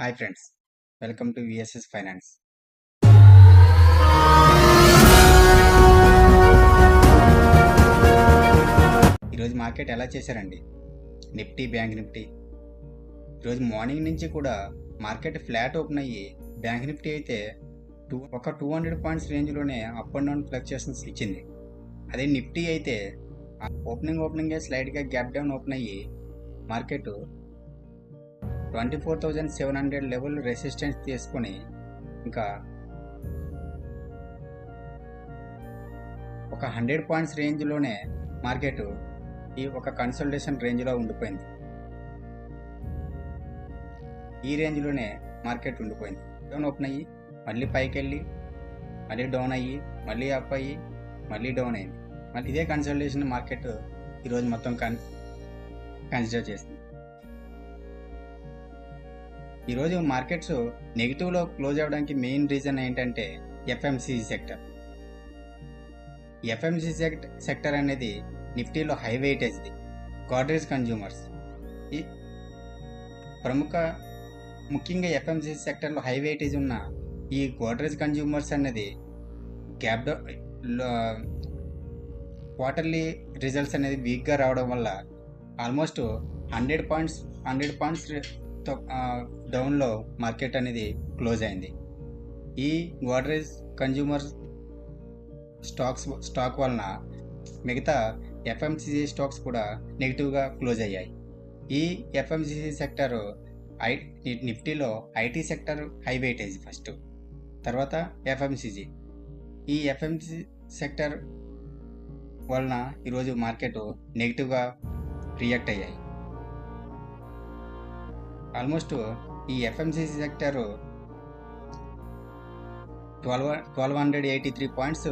Hi friends, welcome to VSS finance. ఈరోజు market ఎలా చేశారండి? నిఫ్టీ, బ్యాంక్ నిఫ్టీ ఈరోజు మార్నింగ్ నుంచి కూడా మార్కెట్ ఫ్లాట్ ఓపెన్ అయ్యి బ్యాంక్ నిఫ్టీ అయితే ఒక 200 పాయింట్స్ రేంజ్లోనే అప్ అండ్ డౌన్ ఫ్లక్చుయేషన్స్ ఇచ్చింది. అదే నిఫ్టీ అయితే ఓపెనింగే స్లైడ్గా గ్యాప్ డౌన్ ఓపెన్ అయ్యి మార్కెట్ 24,700 లెవెల్ రెసిస్టెన్స్ తీసుకొని ఇంకా ఒక 100 పాయింట్స్ రేంజ్లోనే మార్కెట్ ఈ ఒక కన్సల్టేషన్ రేంజ్లో ఉండిపోయింది. ఈ రేంజ్లోనే మార్కెట్ ఉండిపోయింది. డౌన్ ఓపెన్ అయ్యి మళ్ళీ పైకి వెళ్ళి మళ్ళీ డౌన్ అయ్యి మళ్ళీ అప్ అయ్యి మళ్ళీ డౌన్ అయింది. మళ్ళీ ఇదే కన్సల్టేషన్ మార్కెట్ ఈరోజు మొత్తం కన్సిడర్ చేసింది. ఈరోజు మార్కెట్స్ నెగిటివ్లో క్లోజ్ అవ్వడానికి మెయిన్ రీజన్ ఏంటంటే ఎఫ్ఎంసీజీ సెక్టర్. ఎఫ్ఎంసీజీ సెక్టర్ అనేది నిఫ్టీలో హై వెయిటేజ్ది. గోడ్రేజ్ కన్జ్యూమర్స్ ఈ ముఖ్యంగా ఎఫ్ఎంసీజీ సెక్టర్లో హై వెయిటేజ్ ఉన్న ఈ గోడ్రేజ్ కన్జ్యూమర్స్ అనేది గ్యాప్ క్వార్టర్లీ రిజల్ట్స్ అనేది వీక్గా రావడం వల్ల ఆల్మోస్ట్ 100 పాయింట్స్ డౌన్లో మార్కెట్ అనేది క్లోజ్ అయింది. ఈ గోడ్రేజ్ కన్జ్యూమర్ స్టాక్ వలన మిగతా ఎఫ్ఎంసీజీ స్టాక్స్ కూడా నెగిటివ్గా క్లోజ్ అయ్యాయి. ఈ ఎఫ్ఎంసీజీ సెక్టర్ నిఫ్టీలో IT sector high weightage first, తర్వాత ఎఫ్ఎంసీజీ. ఈ ఎఫ్ఎంసీజీ సెక్టర్ వలన ఈరోజు మార్కెట్ నెగిటివ్గా రియాక్ట్ అయ్యాయి. ఆల్మోస్ట్ ఈ ఎఫ్ఎంసీజీ సెక్టర్ 1283 పాయింట్స్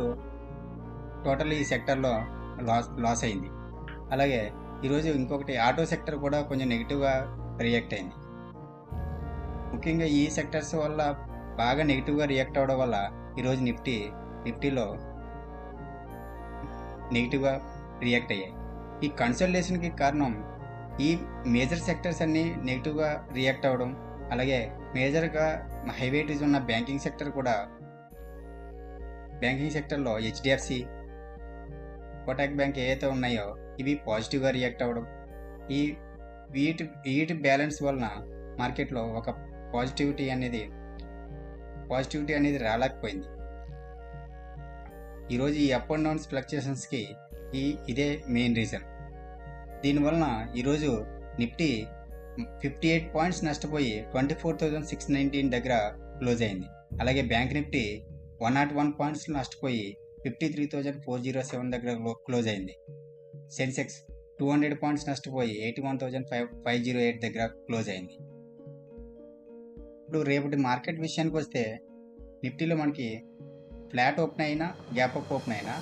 టోటల్ ఈ సెక్టర్లో లాస్ అయింది. అలాగే ఈరోజు ఇంకొకటి ఆటో సెక్టర్ కూడా కొంచెం నెగిటివ్గా రియాక్ట్ అయింది. ముఖ్యంగా ఈ సెక్టర్స్ వల్ల బాగా నెగిటివ్గా రియాక్ట్ అవ్వడం వల్ల ఈరోజు నిఫ్టీలో నెగిటివ్గా రియాక్ట్ అయ్యాయి. ఈ కన్సల్టేషన్కి కారణం ఈ మేజర్ సెక్టర్స్ అన్నీ నెగిటివ్గా రియాక్ట్ అవ్వడం, అలాగే మేజర్గా హై వెయిటేజ్ ఉన్న బ్యాంకింగ్ సెక్టర్లో హెచ్డిఎఫ్సి, కోటక్ బ్యాంక్ ఏవైతే ఉన్నాయో ఇవి పాజిటివ్గా రియాక్ట్ అవ్వడం, ఈ వీటి బ్యాలెన్స్ వలన మార్కెట్లో ఒక పాజిటివిటీ అనేది రాలేకపోయింది. ఈరోజు ఈ అప్ అండ్ డౌన్స్ ఫ్లక్చుయేషన్స్కి ఇదే మెయిన్ రీజన్. దీనివలన ఈరోజు నిఫ్టీ 58 పాయింట్స్ నష్టపోయి 24,619 దగ్గర క్లోజ్ అయింది. అలాగే బ్యాంక్ నిఫ్టీ 101 పాయింట్స్ నష్టపోయి 53,407 దగ్గర క్లోజ్ అయింది. సెన్సెక్స్ 200 పాయింట్స్ నష్టపోయి 81,508 దగ్గర క్లోజ్ అయింది. ఇప్పుడు రేపటి మార్కెట్ విషయానికి వస్తే నిఫ్టీలో మనకి ఫ్లాట్ ఓపెన్ అయినా గ్యాప్ అప్ ఓపెన్ అయినా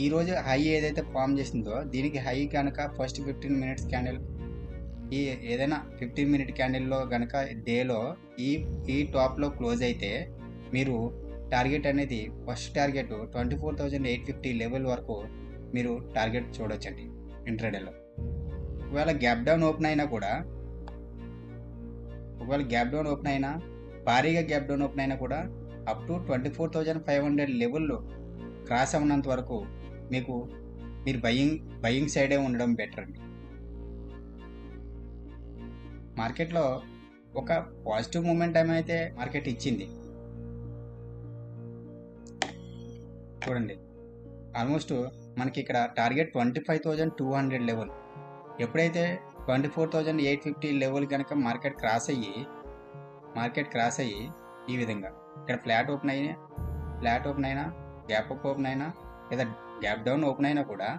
ఈరోజు హై ఏదైతే ఫామ్ చేసిందో దీనికి హై కనుక ఫస్ట్ 15 మినిట్స్ క్యాండిల్ ఏదైనా 15 మినిట్ క్యాండిల్లో కనుక డేలో ఈ టాప్లో క్లోజ్ అయితే మీరు టార్గెట్ అనేది ఫస్ట్ టార్గెట్ 24,850 లెవెల్ వరకు మీరు టార్గెట్ చూడొచ్చండి ఇంట్రాడేలో. ఒకవేళ గ్యాప్ డౌన్ ఓపెన్ అయినా భారీగా గ్యాప్ డౌన్ ఓపెన్ అయినా కూడా అప్ టు 24,500 లెవెల్లో క్రాస్ అవ్వనంత వరకు మీరు బయింగ్ సైడే ఉండడం బెటర్ అండి. మార్కెట్లో ఒక పాజిటివ్ మూమెంటం అయితే మార్కెట్ ఇచ్చింది. చూడండి, ఆల్మోస్ట్ మనకి ఇక్కడ టార్గెట్ 25,200 లెవెల్. ఎప్పుడైతే 24,850 లెవెల్ కనుక మార్కెట్ క్రాస్ అయ్యి ఈ విధంగా ఇక్కడ ఫ్లాట్ ఓపెన్ అయినా గ్యాప్ అప్ ఓపెన్ అయినా లేదా గ్యాప్ డౌన్ ఓపెన్ అయినా కూడా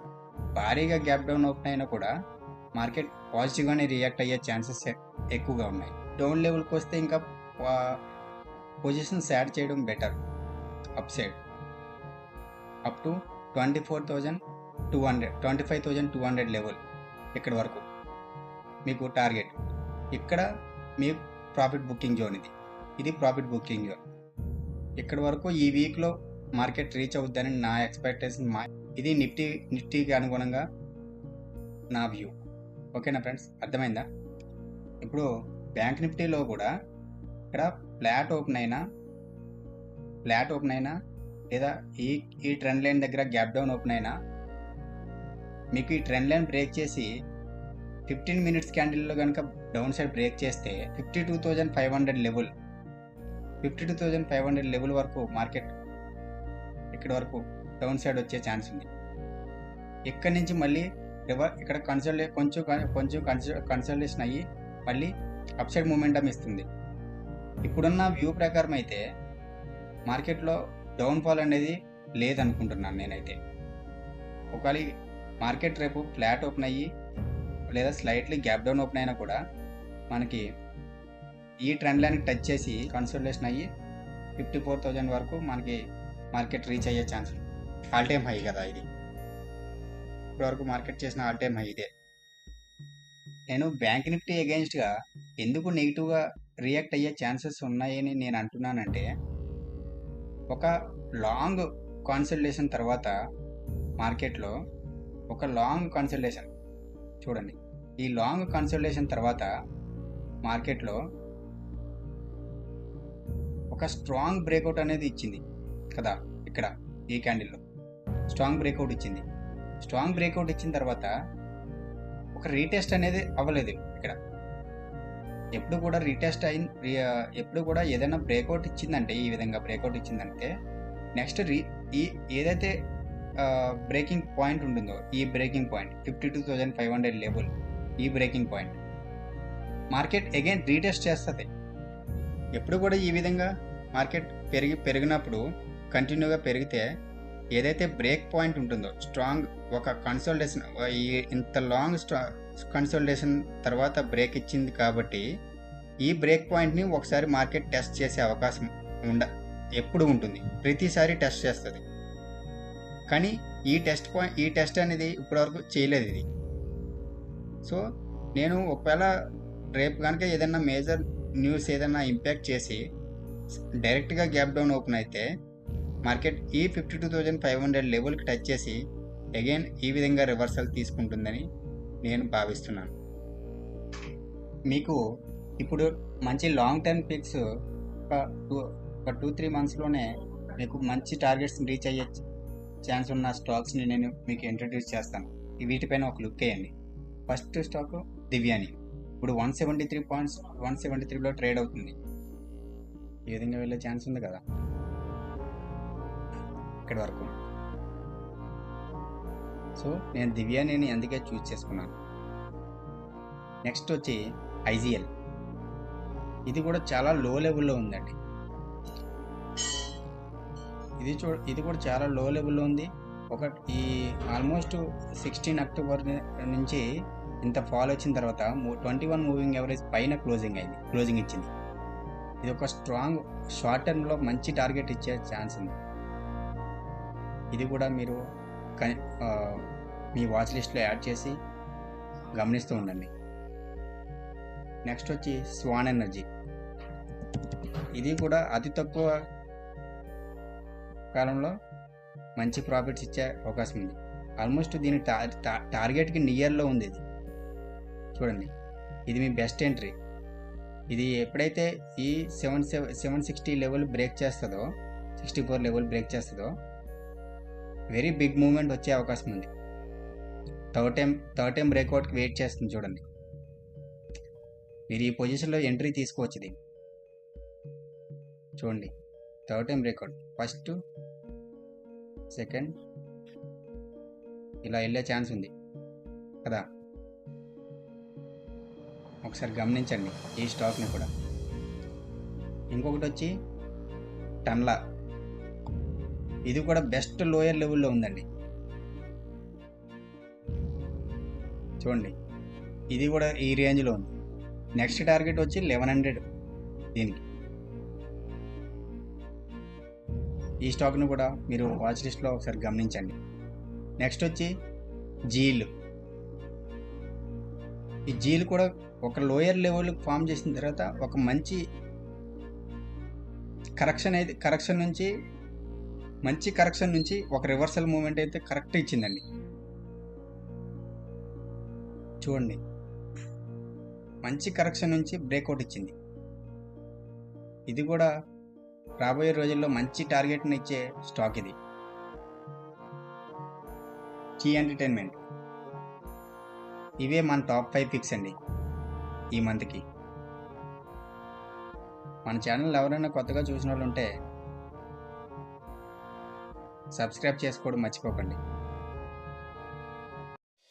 భారీగా గ్యాప్ డౌన్ ఓపెన్ అయినా కూడా మార్కెట్ పాజిటివ్గానే రియాక్ట్ అయ్యే ఛాన్సెస్ ఎక్కువగా ఉన్నాయి. డౌన్ లెవెల్కి వస్తే ఇంకా పొజిషన్స్ యాడ్ చేయడం better. Up side up to 25,200 level ఇక్కడ వరకు మీకు టార్గెట్. ఇక్కడ మీ ప్రాఫిట్ బుకింగ్ జోన్ ఇది ప్రాఫిట్ బుకింగ్ జోన్. ఇక్కడ వరకు ఈ వీక్లో మార్కెట్ రీచ్ అవుద్దని నా ఎక్స్పెక్టేషన్. ఇది నిఫ్టీకి అనుగుణంగా నా వ్యూ. ఓకేనా ఫ్రెండ్స్, అర్థమైందా? ఇప్పుడు బ్యాంక్ నిఫ్టీలో కూడా ఇక్కడ ఫ్లాట్ ఓపెన్ అయినా లేదా ఈ ట్రెండ్ లైన్ దగ్గర గ్యాప్ డౌన్ ఓపెన్ అయినా మీకు ఈ ట్రెండ్ లైన్ బ్రేక్ చేసి 15 మినిట్స్ క్యాండిల్లో కనుక డౌన్ సైడ్ బ్రేక్ చేస్తే 52,500 లెవెల్ వరకు మార్కెట్ ఇక్కడ వరకు డౌన్ సైడ్ వచ్చే ఛాన్స్ ఉంది. ఇక్కడి నుంచి మళ్ళీ ఇక్కడ కొంచెం కన్సల్టేషన్ అయ్యి మళ్ళీ అప్ సైడ్ మూమెంటం ఇస్తుంది. ఇప్పుడున్న వ్యూ ప్రకారం అయితే మార్కెట్లో డౌన్ఫాల్ అనేది లేదనుకుంటున్నాను నేనైతే. ఒకవేళ మార్కెట్ రేపు ఫ్లాట్ ఓపెన్ అయ్యి లేదా స్లైట్లీ గ్యాప్ డౌన్ ఓపెన్ అయినా కూడా మనకి ఈ ట్రెండ్ లైన్కి టచ్ చేసి కన్సల్టేషన్ అయ్యి 54,000 వరకు మనకి మార్కెట్ రీచ్ అయ్యే ఛాన్స్ ఉంది. ఆల్ టైమ్ హై కదా ఇది, ఇప్పటివరకు మార్కెట్ చేసిన ఆల్ టైమ్ హై ఇదే. నేను బ్యాంక్ నిఫ్టీ అగెయిన్స్ట్గా ఎందుకు నెగిటివ్గా రియాక్ట్ అయ్యే ఛాన్సెస్ ఉన్నాయని నేను అంటున్నానంటే, ఒక లాంగ్ కన్సల్టేషన్ తర్వాత మార్కెట్లో ఒక లాంగ్ కన్సల్టేషన్ చూడండి, ఈ లాంగ్ కన్సల్టేషన్ తర్వాత మార్కెట్లో ఒక స్ట్రాంగ్ బ్రేక్అవుట్ అనేది ఇచ్చింది కదా. ఇక్కడ ఈ క్యాండిల్లో స్ట్రాంగ్ బ్రేక్అవుట్ ఇచ్చింది. స్ట్రాంగ్ బ్రేక్అవుట్ ఇచ్చిన తర్వాత ఒక రీటెస్ట్ అనేది అవ్వలేదు. ఇక్కడ ఎప్పుడు కూడా ఏదైనా బ్రేక్అవుట్ ఇచ్చిందంటే, ఈ విధంగా బ్రేక్అవుట్ ఇచ్చిందంటే నెక్స్ట్ ఏదైతే బ్రేకింగ్ పాయింట్ ఉంటుందో, ఈ బ్రేకింగ్ పాయింట్ 52,500 లెవెల్, ఈ breaking point market again retest చేస్తుంది. ఎప్పుడు కూడా ఈ విధంగా మార్కెట్ పెరిగినప్పుడు కంటిన్యూగా పెరిగితే ఏదైతే బ్రేక్ పాయింట్ ఉంటుందో స్ట్రాంగ్ ఒక కన్సల్టేషన్, ఇంత లాంగ్ కన్సల్టేషన్ తర్వాత బ్రేక్ ఇచ్చింది కాబట్టి ఈ బ్రేక్ పాయింట్ని ఒకసారి మార్కెట్ టెస్ట్ చేసే అవకాశం ఎప్పుడు ఉంటుంది, ప్రతిసారి టెస్ట్ చేస్తుంది. కానీ ఈ టెస్ట్ అనేది ఇప్పటివరకు చేయలేదు ఇది. సో నేను ఒకవేళ రేపు కనుక ఏదైనా మేజర్ న్యూస్ ఏదైనా ఇంపాక్ట్ చేసి డైరెక్ట్గా గ్యాప్ డౌన్ ఓపెన్ అయితే మార్కెట్ ఈ 52,500 లెవెల్కి టచ్ చేసి అగైన్ ఈ విధంగా రివర్సల్ తీసుకుంటుందని నేను భావిస్తున్నాను. మీకు ఇప్పుడు మంచి లాంగ్ టర్మ్ పిక్స్ ఒక 2-3 మంత్స్లోనే మీకు మంచి టార్గెట్స్ రీచ్ అయ్యే ఛాన్స్ ఉన్న స్టాక్స్ని నేను మీకు ఇంట్రడ్యూస్ చేస్తాను. వీటిపైన ఒక లుక్ వేయండి. ఫస్ట్ స్టాక్ దివ్యాని. ఇప్పుడు 173.173లో ట్రేడ్ అవుతుంది. ఈ విధంగా వెళ్ళే ఛాన్స్ ఉంది కదా ఇక్కడ వరకు. సో నేను దివ్యాని అందుకే చూస్ చేసుకున్నాను. నెక్స్ట్ వచ్చి ఐజీఎల్. ఇది కూడా చాలా లో లెవెల్లో ఉందండి. ఇది కూడా చాలా లో లెవెల్లో ఉంది. ఈ ఆల్మోస్ట్ 16 అక్టోబర్ నుంచి ఇంత ఫాల్ వచ్చిన తర్వాత 21 మూవింగ్ యావరేజ్ పైన క్లోజింగ్ ఇచ్చింది. ఇది ఒక స్ట్రాంగ్ షార్ట్ టర్మ్లో మంచి టార్గెట్ ఇచ్చే ఛాన్స్ ఉంది. ఇది కూడా మీరు మీ వాచ్ లిస్ట్లో యాడ్ చేసి గమనిస్తూ ఉండండి. నెక్స్ట్ వచ్చి స్వాన్ ఎనర్జీ. ఇది కూడా అతి తక్కువ కాలంలో మంచి ప్రాఫిట్స్ ఇచ్చే అవకాశం ఉంది. ఆల్మోస్ట్ దీని టార్గెట్కి నియర్లో ఉంది. ఇది చూడండి, ఇది మీ బెస్ట్ ఎంట్రీ. ఇది ఎప్పుడైతే ఈ 760 లెవెల్ బ్రేక్ చేస్తుందో, 64 లెవెల్ బ్రేక్ చేస్తుందో వెరీ బిగ్ మూవ్మెంట్ వచ్చే అవకాశం ఉంది. థర్డ్ టైం బ్రేక్అవుట్కి వెయిట్ చేస్తుంది. చూడండి, మీరు ఈ పొజిషన్లో ఎంట్రీ తీసుకోవచ్చు. ఇది చూడండి, third time breakout, first second ఇలా వెళ్ళే ఛాన్స్ ఉంది కదా. ఒకసారి గమనించండి ఈ స్టాక్ని కూడా. ఇంకొకటి వచ్చి టన్లా. ఇది కూడా బెస్ట్ లోయర్ లెవెల్లో ఉందండి. చూడండి, ఇది కూడా ఈ రేంజ్లో ఉంది. నెక్స్ట్ టార్గెట్ వచ్చి 1100 దీనికి. ఈ స్టాక్ను కూడా మీరు వాచ్ లిస్ట్లో ఒకసారి గమనించండి. నెక్స్ట్ వచ్చి జీల్. ఈ జీల్ కూడా ఒక లోయర్ లెవెల్ ఫామ్ చేసిన తర్వాత ఒక మంచి కరెక్షన్ నుంచి ఒక రివర్సల్ మూమెంట్ అయితే కరెక్ట్ ఇచ్చిందండి. చూడండి, మంచి కరెక్షన్ నుంచి బ్రేక్అవుట్ ఇచ్చింది. ఇది కూడా రాబోయే రోజుల్లో మంచి టార్గెట్ని ఇచ్చే స్టాక్ ఇది. జీ ఎంటర్టైన్మెంట్. ఇవే మన టాప్ 5 పిక్స్ అండి ఈ మంత్కి. మన ఛానల్ ఎవరైనా కొత్తగా చూసిన వాళ్ళు ఉంటే సబ్స్క్రైబ్ చేసుకోవడం మర్చిపోకండి.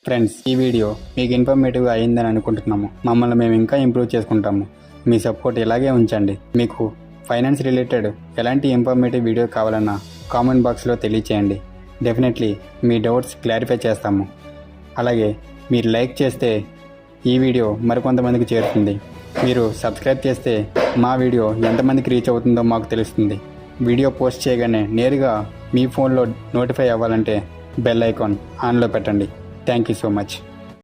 ఫ్రెండ్స్, ఈ వీడియో మీకు ఇన్ఫర్మేటివ్గా అయ్యిందని అనుకుంటున్నాము. మమ్మల్ని మేము ఇంకా ఇంప్రూవ్ చేసుకుంటాము. మీ సపోర్ట్ ఇలాగే ఉంచండి. మీకు ఫైనాన్స్ రిలేటెడ్ ఎలాంటి ఇన్ఫర్మేటివ్ వీడియో కావాలన్నా కామెంట్ బాక్స్లో తెలియచేయండి. డెఫినెట్లీ మీ డౌట్స్ క్లారిఫై చేస్తాము. అలాగే మీరు లైక్ చేస్తే ఈ వీడియో మరికొంతమందికి చేరుతుంది. మీరు సబ్స్క్రైబ్ చేస్తే మా వీడియో ఎంతమందికి రీచ్ అవుతుందో మాకు తెలుస్తుంది. వీడియో పోస్ట్ చేయగానే నేరుగా మీ ఫోన్లో నోటిఫై అవ్వాలంటే బెల్ ఐకాన్ ఆన్లో పెట్టండి. Thank you so much.